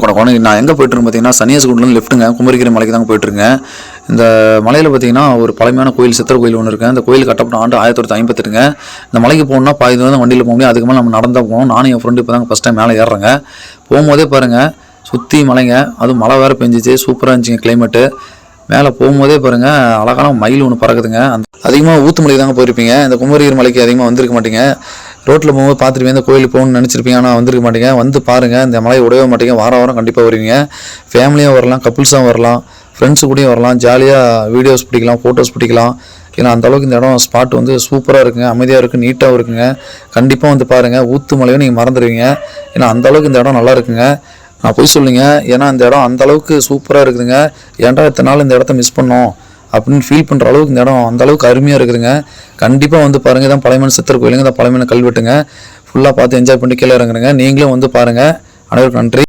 வணக்கம். நான் எங்கே போயிட்டுருக்கேன் பார்த்தீங்கன்னா, சன்னியாசிகுண்டிலேருந்து லெஃப்ட்டுங்க குமரிகிரி மலைக்கு தாங்க போயிட்டுருக்கேன். இந்த மலையில் பார்த்தீங்கன்னா ஒரு பழமையான கோயில், சித்தர் கோயில் ஒன்று இருக்குது. அந்த கோயில் கட்டப்பட்ட ஆண்டு 1958ங்க. இந்த மலைக்கு போகணுன்னா பாதி தூரம் வண்டியில் போக முடியும். அதுக்கு மேலே நம்ம நடந்தால் போகணும். நானும் என் ஃப்ரெண்டு இப்போ தாங்க ஃபஸ்ட் டைம் மேலே ஏறுறேங்க. போகும்போதே பாருங்கள், சுற்றி மலைங்க, அதுவும் மழை வேறு பெஞ்சிச்சு, சூப்பராக இருந்துச்சுங்க கிளைமேட்டு. மேலே போகும்போதே பாருங்கள், அழகான மயில் ஒன்று பறக்குதுங்க. அதிகமாக ஊத்துமலைக்கு தாங்க போயிருப்பீங்க. இந்த குமரிகிரி மலைக்கு அதிகமாக வந்திருக்க மாட்டீங்க. ரோட்டில் போகும்போது பார்த்துருப்பீங்க, இந்த கோயிலுக்கு போகணும்னு நினச்சிருப்பீங்க, ஆனால் வந்திருக்க மாட்டீங்க. வந்து பாருங்கள், இந்த மலையை உடையவே மாட்டீங்க. வாரம் கண்டிப்பாக வருவீங்க. ஃபேமிலியாக வரலாம், கப்புள்ஸாக வரலாம், ஃப்ரெண்ட்ஸு கூடயும் வரலாம். ஜாலியாக வீடியோஸ் பிடிக்கலாம், ஃபோட்டோஸ் பிடிக்கலாம். ஏன்னா அந்தளவுக்கு இந்த இடம் ஸ்பாட் வந்து சூப்பராக இருக்குங்க, அமைதியாக இருக்குது, நீட்டாகவும் இருக்குங்க. கண்டிப்பாக வந்து பாருங்கள். ஊத்துமலையும் நீங்கள் மறந்துடுவீங்க. ஏன்னா அந்தளவுக்கு இந்த இடம் நல்லா இருக்குங்க. நான் போய் சொல்லுங்க, ஏன்னா இந்த இடம் அந்தளவுக்கு சூப்பராக இருக்குதுங்க. ஏன்டா இத்தனை நாள் இந்த இடத்த மிஸ் பண்ணோம் அப்படின்னு ஃபீல் பண்ணுற அளவுக்கு இந்த இடம் அந்தளவுக்கு அருமையாக இருக்குதுங்க. கண்டிப்பாக வந்து பாருங்கள். இதான் பழமையான சித்தர் கோயிலுங்க, இதான் பழமையான கல்வெட்டுங்க. ஃபுல்லாக பார்த்து என்ஜாய் பண்ணி கீழே இறங்குறேங்க. நீங்களும் வந்து பாருங்கள். அனைவருக்கும் நன்றி.